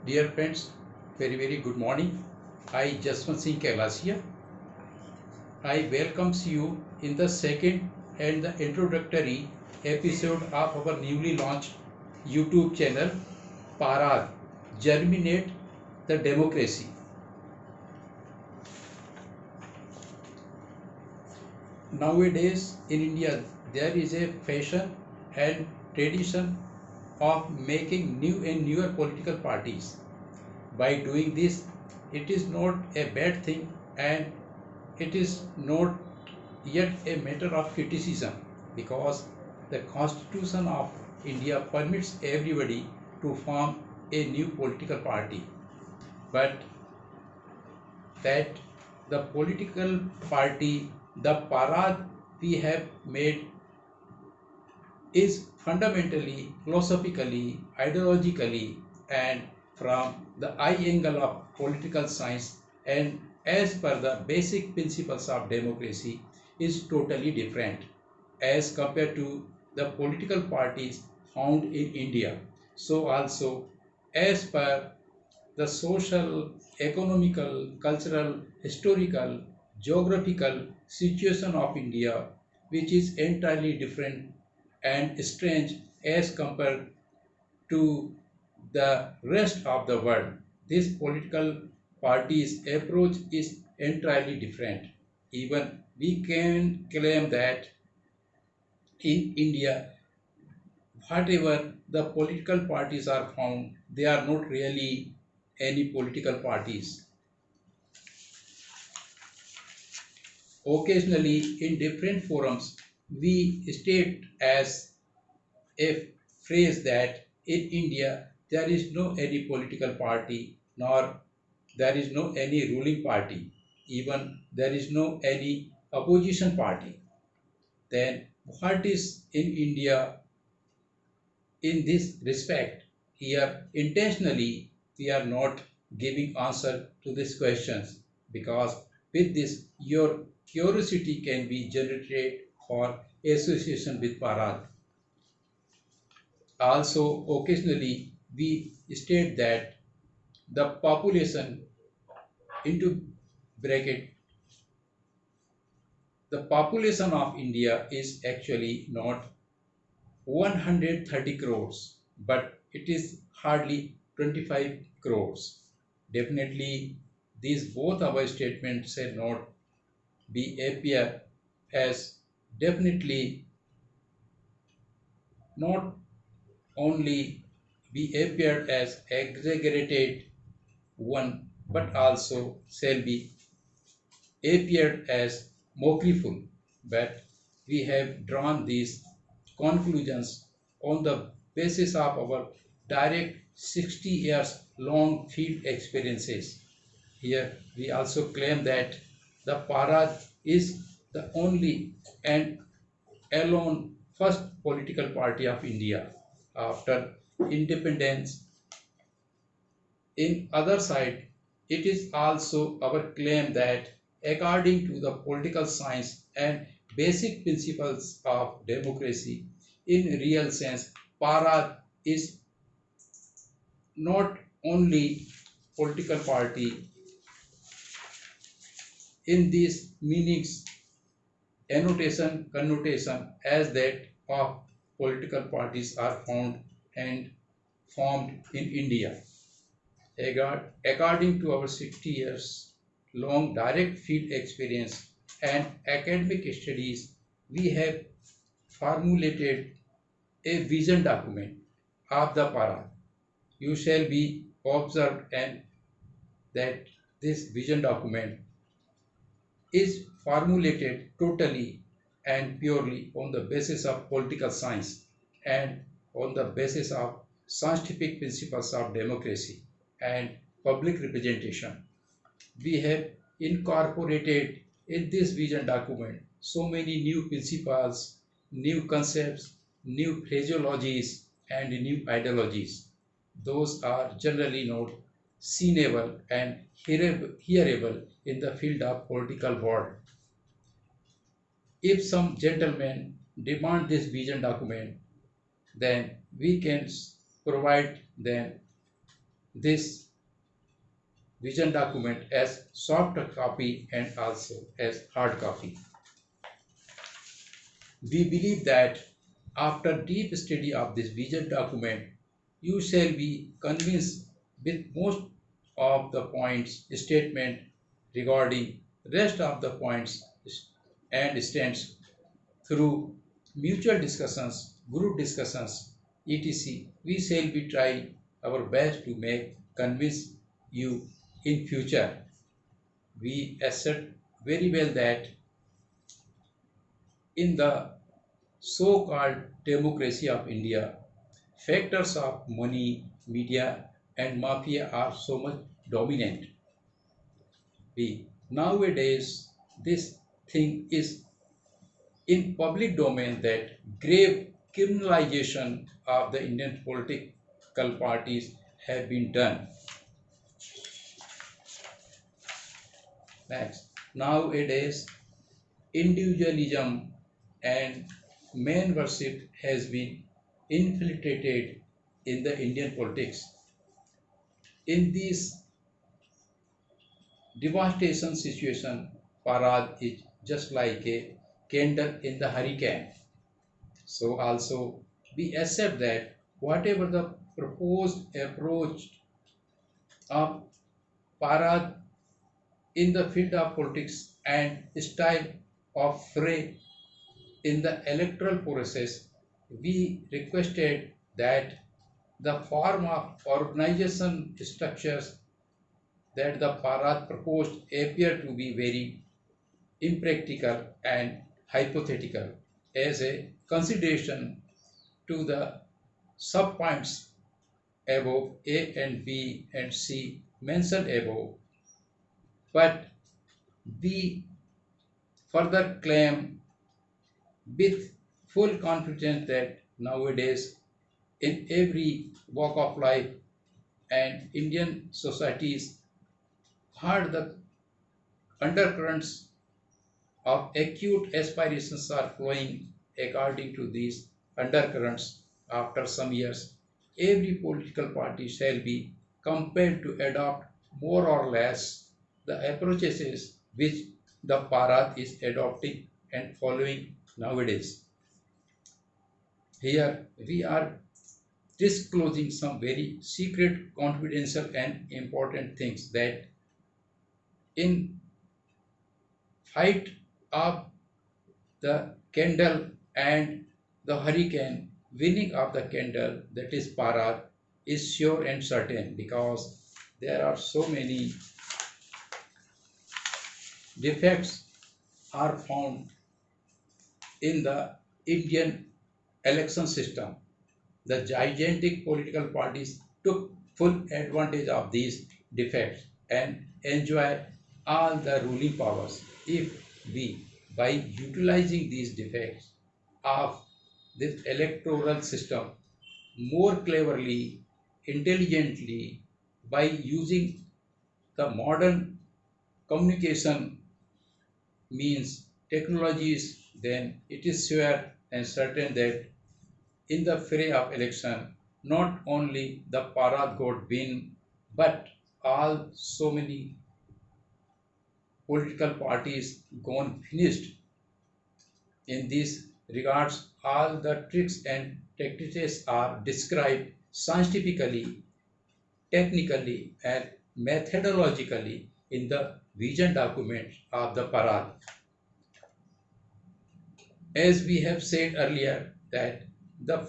Dear friends, very good morning. I Jaswant Singh Kailasia. I welcomes you in the second and the introductory episode of our newly launched YouTube channel Parag Germinate the Democracy. Nowadays in India there is a fashion and tradition of making new and newer political parties. By doing this, it is not a bad thing and it is not yet a matter of criticism because the Constitution of India permits everybody to form a new political party. But that the political party, the parad we have made is fundamentally, philosophically, ideologically, and from the eye angle of political science and as per the basic principles of democracy is totally different as compared to the political parties found in India. So also as per the social, economical, cultural, historical, geographical situation of India, which is entirely different and strange as compared to the rest of the world. This political party's approach is entirely different. Even we can claim that in India, whatever the political parties are found, they are not really any political parties. Occasionally, in different forums, we state as a phrase that in India there is no any political party nor there is no any ruling party, even there is no any opposition party. Then what is in India in this respect? Here intentionally we are not giving answer to these questions because with this your curiosity can be generated for association with Parag. Also, occasionally we state that the population into bracket the population of India is actually not 130 crores, but it is hardly 25 crores. Definitely, these both our statements shall not be appear as definitely not only be appeared as exaggerated one, but also shall be appeared as mockful. But we have drawn these conclusions on the basis of our direct 60 years long field experiences. Here we also claim that the Parad is the only and alone first political party of India after independence. In other side, it is also our claim that according to the political science and basic principles of democracy, in real sense, Parad is not only political party in these meanings, annotation, connotation as that of political parties are found and formed in India. According to our 60 years long direct field experience and academic studies, we have formulated a vision document of the para. You shall be observed and that this vision document is formulated totally and purely on the basis of political science and on the basis of scientific principles of democracy and public representation. We have incorporated in this vision document so many new principles, new concepts, new phraseologies, and new ideologies. Those are generally not seenable and hearable in the field of political world. If some gentlemen demand this vision document, then we can provide them this vision document as soft copy and also as hard copy. We believe that after deep study of this vision document, you shall be convinced with most of the points statement regarding rest of the points and stands through mutual discussions, group discussions, etc. We shall be try our best to make convince you in future. We accept very well that in the so-called democracy of India, factors of money, media, and mafia are so much dominant. Nowadays, this thing is in public domain that grave criminalization of the Indian political parties have been done. Next, nowadays, individualism and man worship has been infiltrated in the Indian politics. In this devastation situation, Parad is just like a candle in the hurricane. So also we accept that whatever the proposed approach of Parad in the field of politics and style of fray in the electoral process, we requested that the form of organization structures that the Parad proposed appear to be very impractical and hypothetical as a consideration to the subpoints above A and B and C mentioned above, but we further claim with full confidence that nowadays in every walk of life and Indian societies heard the undercurrents of acute aspirations are flowing according to these undercurrents. After some years, every political party shall be compelled to adopt more or less the approaches which the Parat is adopting and following nowadays. Here we are disclosing some very secret, confidential and important things that in fight of the candle and the hurricane, winning of the candle, that is Parad, is sure and certain because there are so many defects are found in the Indian election system. The gigantic political parties took full advantage of these defects and enjoy all the ruling powers. If we, by utilizing these defects of this electoral system more cleverly, intelligently, by using the modern communication means technologies, then it is sure and certain that in the fray of election, not only the Parad got win, but all so many political parties gone finished. In these regards, all the tricks and tactics are described scientifically, technically, and methodologically in the vision document of the Parad. As we have said earlier, that the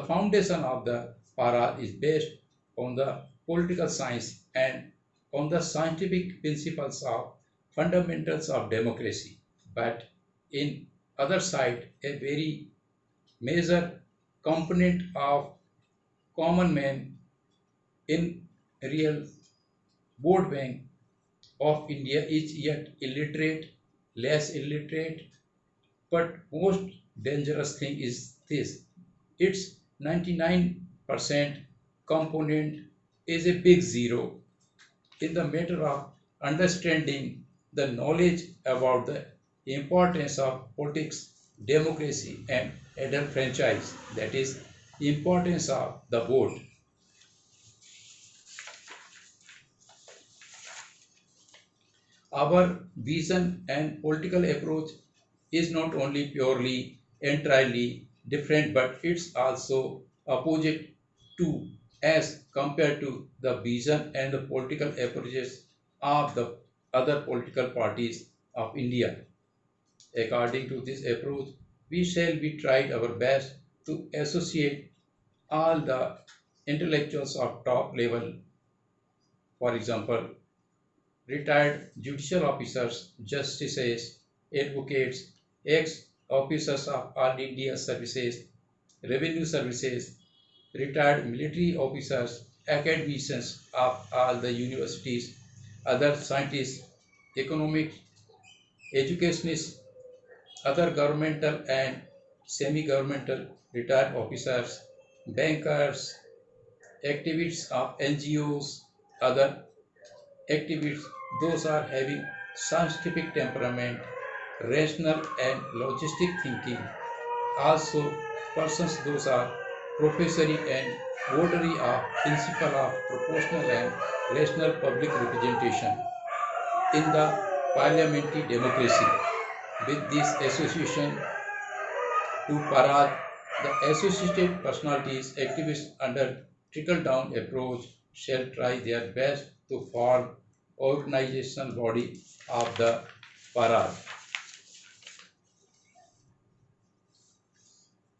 foundation of the Parad is based on the political science and on the scientific principles of fundamentals of democracy. But in other side, a very major component of common man in real vote bank of India is yet illiterate, less illiterate, but most dangerous thing is this. Its 99% component is a big zero in the matter of understanding the knowledge about the importance of politics, democracy and adult franchise, that is importance of the vote. Our vision and political approach is not only purely entirely different, but it's also opposite to as compared to the vision and the political approaches of the other political parties of India. According to this approach, we shall be tried our best to associate all the intellectuals of top level, for example, retired judicial officers, justices, advocates, ex-officers of all India services, revenue services, retired military officers, academicians of all the universities, other scientists, economic educationists, other governmental and semi-governmental retired officers, bankers, activists of NGOs, other activists, those are having scientific temperament, rational and logistic thinking. Also, persons those are professory and votary of principle of proportional and rational public representation in the parliamentary democracy. With this association to Parag, the associated personalities activists under trickle-down approach shall try their best to form organizational body of the Parag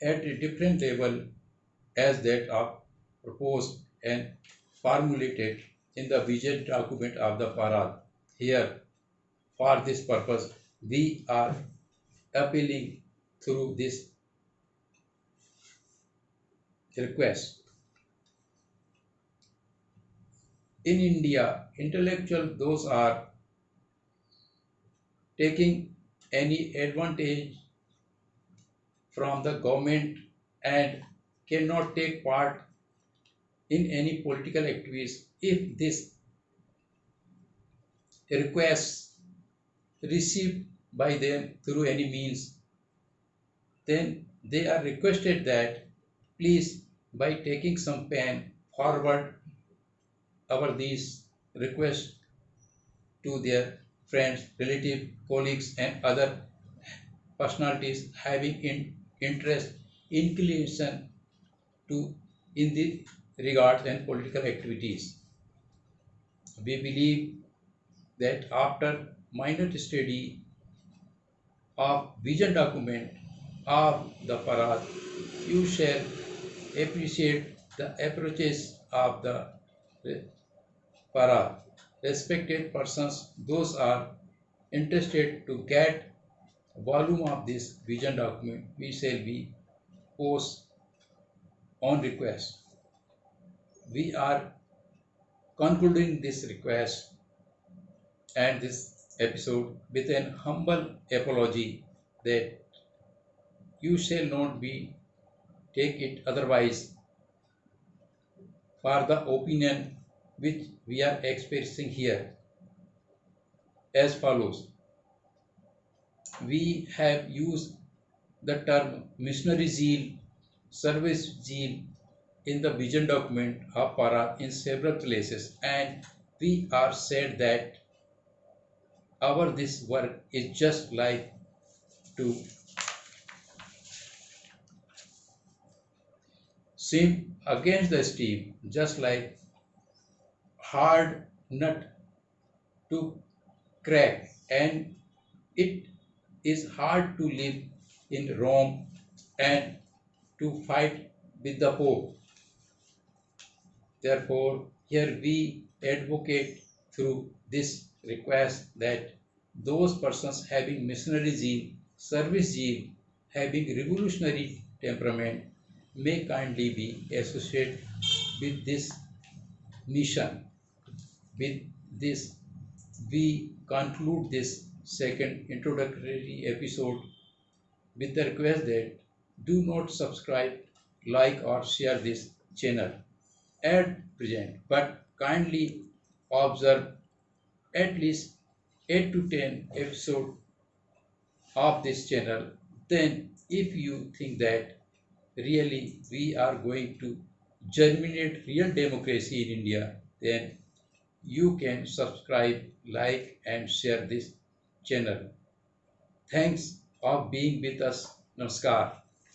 at a different level as that of proposed and formulated in the vision document of the Parag. Here, for this purpose, we are appealing through this request. In India, intellectual those are taking any advantage from the government and cannot take part in any political activities if this request received by them through any means, then they are requested that please by taking some pen forward our these requests to their friends, relatives, colleagues and other personalities having interest, inclination to in the regards and political activities. We believe that after minor study of vision document of the Parad, you shall appreciate the approaches of the Parad. Respected persons, those are interested to get volume of this vision document, we shall be post on request. We are concluding this request and this episode with an humble apology that you shall not be take it otherwise for the opinion which we are expressing here as follows. We have used the term missionary zeal, service zeal in the vision document of Para in several places, and we are said that our this work is just like to swim against the stream, just like hard nut to crack, and it is hard to live in Rome and to fight with the Pope. Therefore, here we advocate through this request that those persons having missionary zeal, service zeal, having revolutionary temperament may kindly be associated with this mission. With this, we conclude this second introductory episode with the request that do not subscribe, like or share this channel at present, but kindly observe at least 8 to 10 episodes of this channel. Then if you think that really we are going to germinate real democracy in India, then you can subscribe, like and share this channel. Thanks for being with us. Namaskar.